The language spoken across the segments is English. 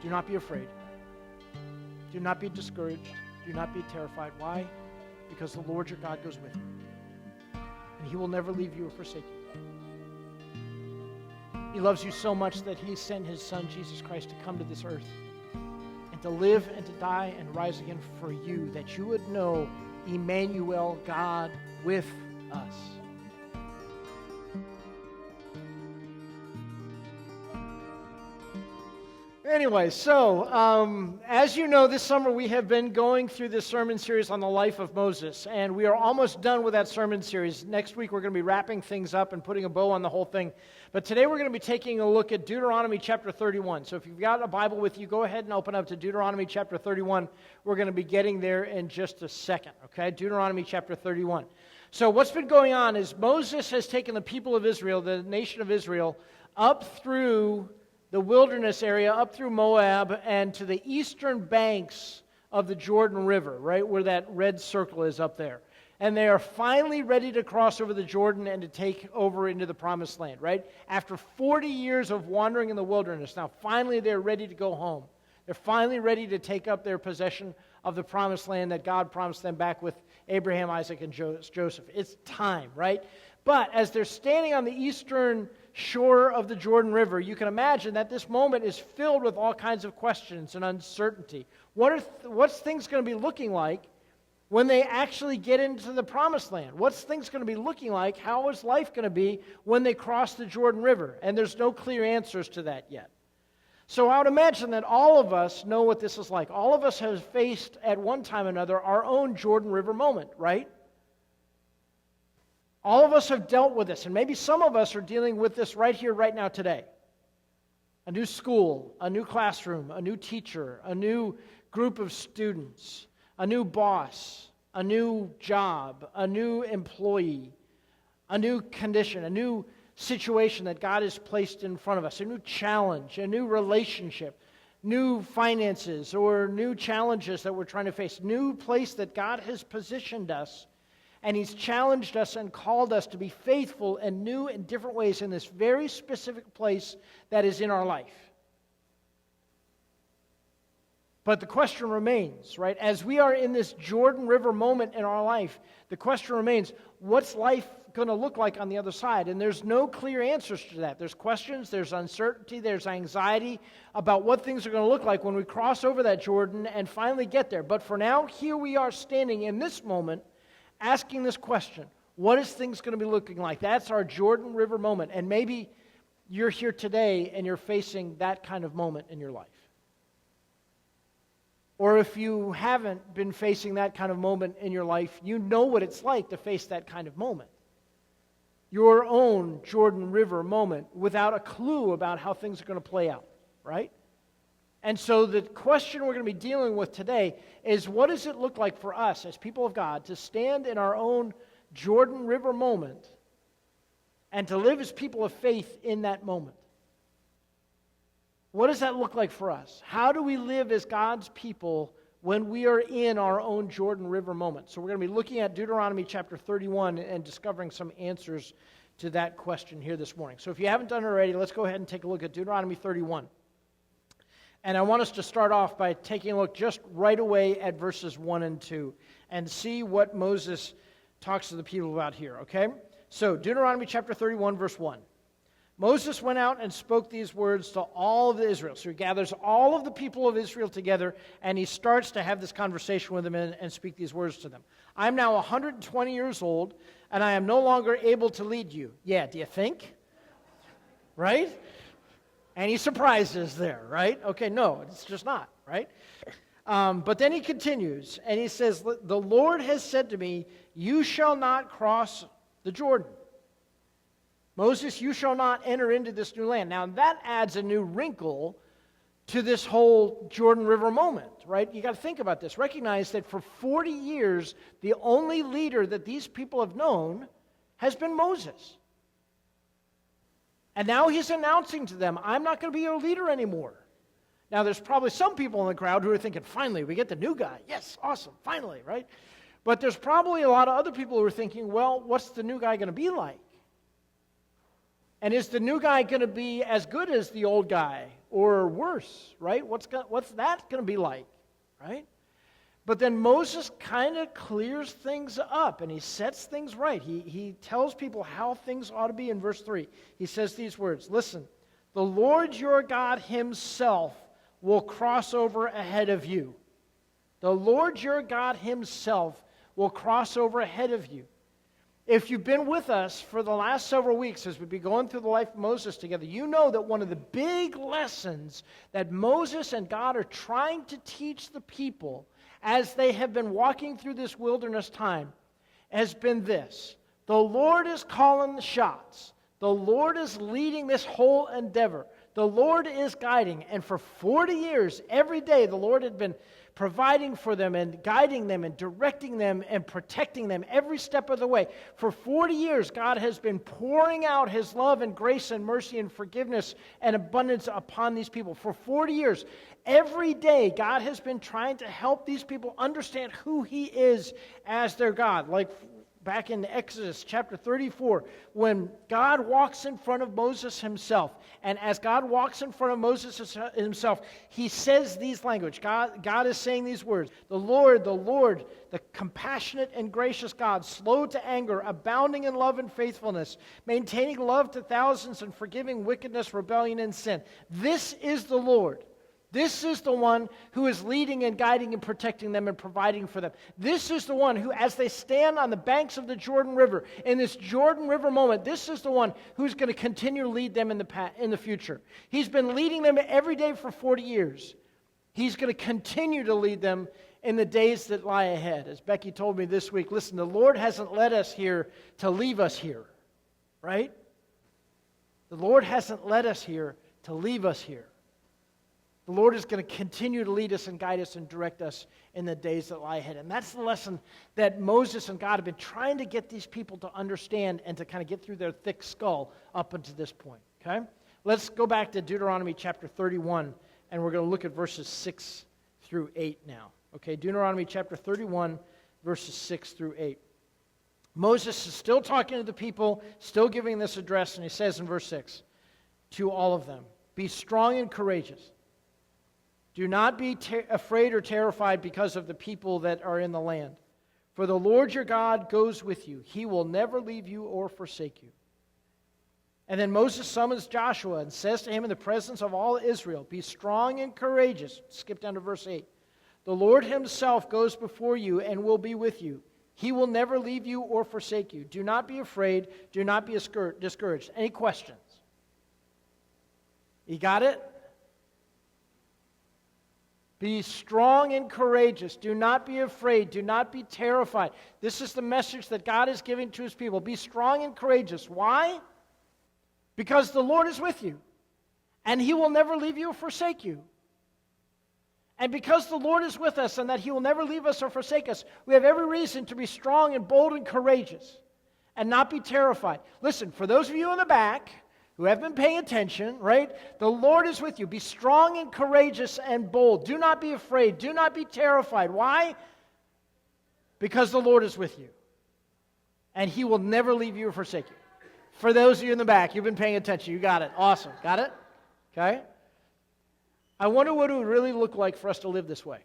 Do not be afraid. Do not be discouraged. Do not be terrified. Why? Because the Lord your God goes with you. And he will never leave you or forsake you. He loves you so much that he sent his son, Jesus Christ, to come to this earth and to live and to die and rise again for you, that you would know Emmanuel, God with us. Anyway, so as you know, this summer we have been going through this sermon series on the life of Moses, and we are almost done with that sermon series. Next week we're going to be wrapping things up and putting a bow on the whole thing. But today we're going to be taking a look at Deuteronomy chapter 31. So if you've got a Bible with you, go ahead and open up to Deuteronomy chapter 31. We're going to be getting there in just a second, okay? Deuteronomy chapter 31. So what's been going on is Moses has taken the people of Israel, the nation of Israel, up through the wilderness area, up through Moab, and to the eastern banks of the Jordan River, right where that red circle is up there. And they are finally ready to cross over the Jordan and to take over into the promised land, right? After 40 years of wandering in the wilderness, now finally they're ready to go home. They're finally ready to take up their possession of the promised land that God promised them back with Abraham, Isaac, and Joseph. It's time, right? But as they're standing on the eastern shore of the Jordan River, you can imagine that this moment is filled with all kinds of questions and uncertainty. What's things going to be looking like when they actually get into the promised land? What's things going to be looking like? How is life going to be when they cross the Jordan River? And there's no clear answers to that yet. So I would imagine that all of us know what this is like. All of us have faced at one time or another our own Jordan River moment, right? All of us have dealt with this, and maybe some of us are dealing with this right here, right now, today. A new school, a new classroom, a new teacher, a new group of students, a new boss, a new job, a new employee, a new condition, a new situation that God has placed in front of us, a new challenge, a new relationship, new finances, or new challenges that we're trying to face, new place that God has positioned us. And he's challenged us and called us to be faithful and new in different ways in this very specific place that is in our life. But the question remains, right? As we are in this Jordan River moment in our life, the question remains, what's life going to look like on the other side? And there's no clear answers to that. There's questions, there's uncertainty, there's anxiety about what things are going to look like when we cross over that Jordan and finally get there. But for now, here we are standing in this moment asking this question, what is things going to be looking like? That's our Jordan River moment. And maybe you're here today and you're facing that kind of moment in your life. Or if you haven't been facing that kind of moment in your life, you know what it's like to face that kind of moment. Your own Jordan River moment without a clue about how things are going to play out, right? And so the question we're going to be dealing with today is, what does it look like for us as people of God to stand in our own Jordan River moment and to live as people of faith in that moment? What does that look like for us? How do we live as God's people when we are in our own Jordan River moment? So we're going to be looking at Deuteronomy chapter 31 and discovering some answers to that question here this morning. So if you haven't done it already, let's go ahead and take a look at Deuteronomy 31. And I want us to start off by taking a look just right away at verses 1 and 2 and see what Moses talks to the people about here, okay? So Deuteronomy chapter 31, verse 1. Moses went out and spoke these words to all of Israel. So he gathers all of the people of Israel together, and he starts to have this conversation with them and speak these words to them. I am now 120 years old, and I am no longer able to lead you. Yeah, do you think? Right? Any surprises there, right? Okay, no, it's just not, right? But then he continues, and he says, the Lord has said to me, you shall not cross the Jordan. Moses, you shall not enter into this new land. Now, that adds a new wrinkle to this whole Jordan River moment, right? You got to think about this. Recognize that for 40 years, the only leader that these people have known has been Moses. And now he's announcing to them, I'm not going to be your leader anymore. Now, there's probably some people in the crowd who are thinking, finally, we get the new guy. Yes, awesome, finally, right? But there's probably a lot of other people who are thinking, well, what's the new guy going to be like? And is the new guy going to be as good as the old guy? or worse, right? What's that going to be like, right? But then Moses kind of clears things up and he sets things right. He tells people how things ought to be in verse 3. He says these words, listen, the Lord your God himself will cross over ahead of you. The Lord your God himself will cross over ahead of you. If you've been with us for the last several weeks as we've been going through the life of Moses together, you know that one of the big lessons that Moses and God are trying to teach the people as they have been walking through this wilderness time has been this. The Lord is calling the shots. The Lord is leading this whole endeavor. The Lord is guiding. And for 40 years, every day, the Lord had been providing for them and guiding them and directing them and protecting them every step of the way. For 40 years, God has been pouring out his love and grace and mercy and forgiveness and abundance upon these people. For 40 years, every day, God has been trying to help these people understand who he is as their God. Like back in Exodus chapter 34, when God walks in front of Moses himself. And as God walks in front of Moses himself, he says these language. God is saying these words. The Lord, the compassionate and gracious God, slow to anger, abounding in love and faithfulness, maintaining love to thousands and forgiving wickedness, rebellion, and sin. This is the Lord. This is the one who is leading and guiding and protecting them and providing for them. This is the one who, as they stand on the banks of the Jordan River, in this Jordan River moment, this is the one who's going to continue to lead them in the future. He's been leading them every day for 40 years. He's going to continue to lead them in the days that lie ahead. As Becky told me this week, listen, the Lord hasn't led us here to leave us here, right? The Lord hasn't led us here to leave us here. The Lord is going to continue to lead us and guide us and direct us in the days that lie ahead. And that's the lesson that Moses and God have been trying to get these people to understand and to kind of get through their thick skull up until this point. Okay? Let's go back to Deuteronomy chapter 31, and we're going to look at verses 6 through 8 now. Okay, Deuteronomy chapter 31, verses 6 through 8. Moses is still talking to the people, still giving this address, and he says in verse 6, to all of them, be strong and courageous. Do not be afraid or terrified because of the people that are in the land. For the Lord your God goes with you. He will never leave you or forsake you. And then Moses summons Joshua and says to him in the presence of all Israel, be strong and courageous. Skip down to verse 8. The Lord himself goes before you and will be with you. He will never leave you or forsake you. Do not be afraid. Do not be discouraged. Any questions? You got it? Be strong and courageous. Do not be afraid. Do not be terrified. This is the message that God is giving to his people. Be strong and courageous. Why? Because the Lord is with you, and he will never leave you or forsake you. And because the Lord is with us and that he will never leave us or forsake us, we have every reason to be strong and bold and courageous and not be terrified. Listen, for those of you in the back who have been paying attention, right? The Lord is with you. Be strong and courageous and bold. Do not be afraid. Do not be terrified. Why? Because the Lord is with you. And he will never leave you or forsake you. For those of you in the back, you've been paying attention. You got it. Awesome. Got it? Okay? I wonder what it would really look like for us to live this way.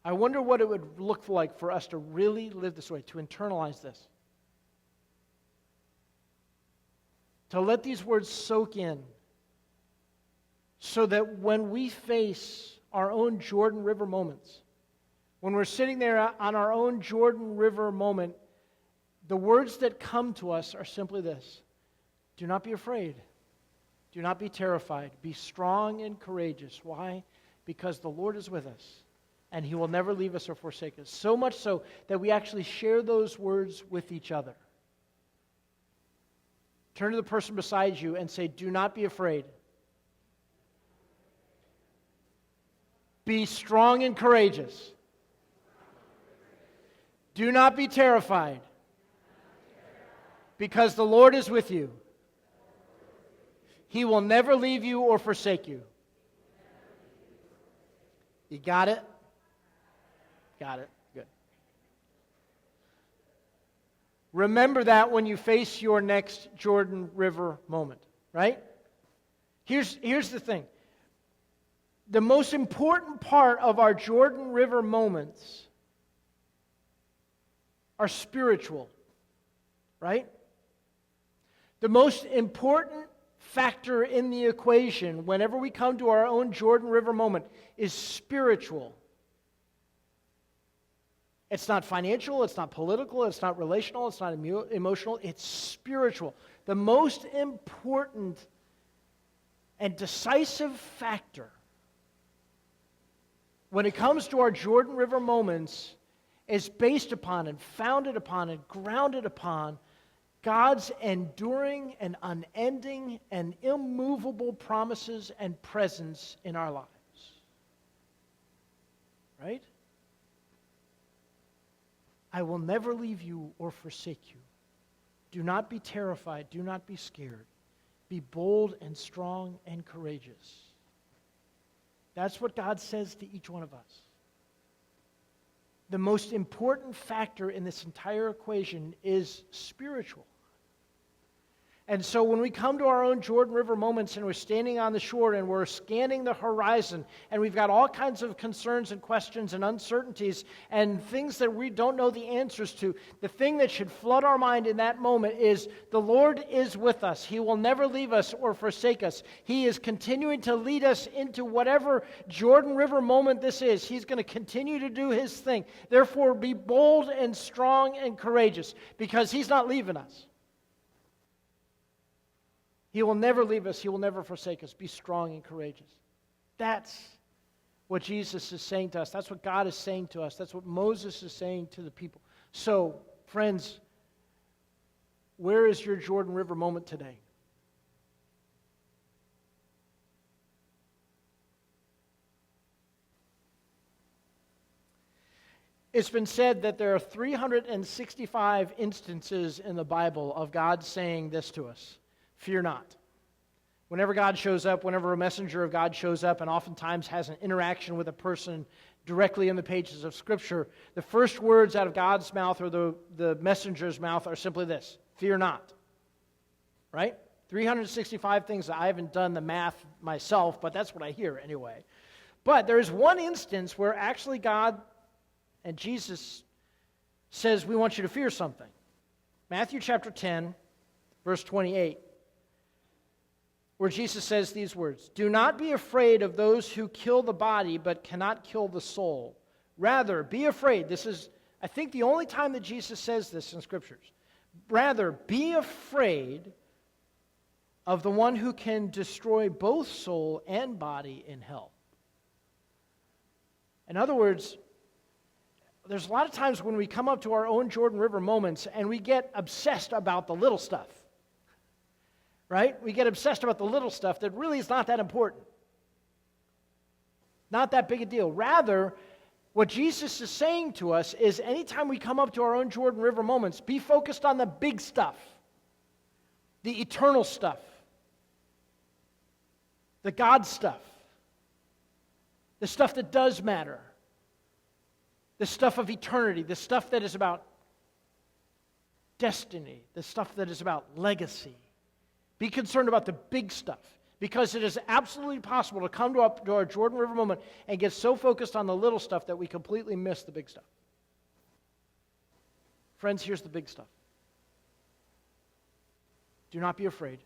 I wonder what it would look like for us to really live this way, to internalize this. To let these words soak in so that when we face our own Jordan River moments, when we're sitting there on our own Jordan River moment, the words that come to us are simply this: do not be afraid. Do not be terrified. Be strong and courageous. Why? Because the Lord is with us, and he will never leave us or forsake us. So much so that we actually share those words with each other. Turn to the person beside you and say, do not be afraid. Be strong and courageous. Do not be terrified, because the Lord is with you. He will never leave you or forsake you. You got it? Got it. Good. Remember that when you face your next Jordan River moment, right? Here's the thing. The most important part of our Jordan River moments are spiritual, right? The most important factor in the equation whenever we come to our own Jordan River moment is spiritual. It's not financial, it's not political, it's not relational, it's not emotional, it's spiritual. The most important and decisive factor when it comes to our Jordan River moments is based upon and founded upon and grounded upon God's enduring and unending and immovable promises and presence in our lives. Right? I will never leave you or forsake you. Do not be terrified. Do not be scared. Be bold and strong and courageous. That's what God says to each one of us. The most important factor in this entire equation is spiritual. And so when we come to our own Jordan River moments and we're standing on the shore and we're scanning the horizon and we've got all kinds of concerns and questions and uncertainties and things that we don't know the answers to, the thing that should flood our mind in that moment is the Lord is with us. He will never leave us or forsake us. He is continuing to lead us into whatever Jordan River moment this is. He's going to continue to do His thing. Therefore, be bold and strong and courageous because He's not leaving us. He will never leave us. He will never forsake us. Be strong and courageous. That's what Jesus is saying to us. That's what God is saying to us. That's what Moses is saying to the people. So, friends, where is your Jordan River moment today? It's been said that there are 365 instances in the Bible of God saying this to us. Fear not. Whenever God shows up, whenever a messenger of God shows up and oftentimes has an interaction with a person directly in the pages of Scripture, the first words out of God's mouth or the messenger's mouth are simply this: fear not. Right? 365 things. I haven't done the math myself, but that's what I hear anyway. But there's one instance where actually God and Jesus says, we want you to fear something. Matthew chapter 10, verse 28. Where Jesus says these words, "Do not be afraid of those who kill the body but cannot kill the soul. Rather, be afraid." This is, I think, the only time that Jesus says this in Scriptures. "Rather, be afraid of the one who can destroy both soul and body in hell." In other words, there's a lot of times when we come up to our own Jordan River moments and we get obsessed about the little stuff. Right? We get obsessed about the little stuff that really is not that important. Not that big a deal. Rather, what Jesus is saying to us is anytime we come up to our own Jordan River moments, be focused on the big stuff, the eternal stuff, the God stuff, the stuff that does matter, the stuff of eternity, the stuff that is about destiny, the stuff that is about legacy. Be concerned about the big stuff, because it is absolutely possible to come to our Jordan River moment and get so focused on the little stuff that we completely miss the big stuff. Friends, here's the big stuff. Do not be afraid.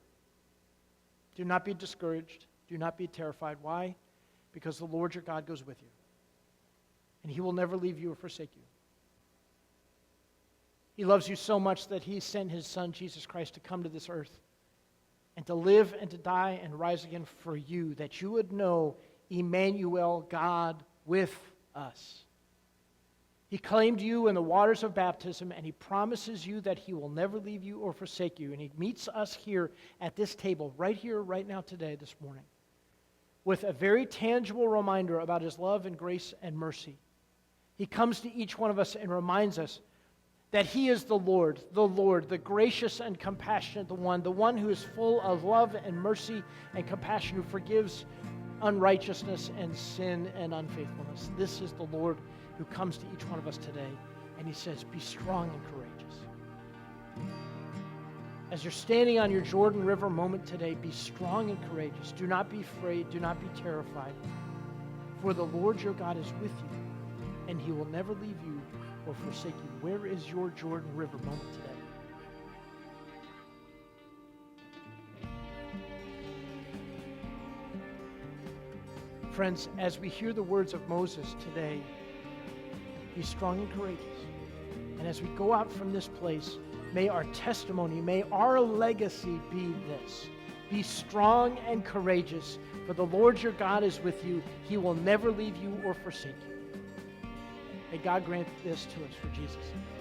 Do not be discouraged. Do not be terrified. Why? Because the Lord your God goes with you, and He will never leave you or forsake you. He loves you so much that He sent His Son, Jesus Christ, to come to this earth and to live and to die and rise again for you, that you would know Emmanuel, God with us. He claimed you in the waters of baptism, and He promises you that He will never leave you or forsake you. And He meets us here at this table, right here, right now, today, this morning, with a very tangible reminder about His love and grace and mercy. He comes to each one of us and reminds us that He is the Lord, the gracious and compassionate the one who is full of love and mercy and compassion, who forgives unrighteousness and sin and unfaithfulness. This is the Lord who comes to each one of us today, and He says, be strong and courageous. As you're standing on your Jordan River moment today, be strong and courageous. Do not be afraid. Do not be terrified. For the Lord your God is with you, and he will never leave you or forsake you. Where is your Jordan River moment today? Friends, as we hear the words of Moses today, be strong and courageous. And as we go out from this place, may our testimony, may our legacy be this. Be strong and courageous, for the Lord your God is with you. He will never leave you or forsake you. May God grant this to us for Jesus' sake.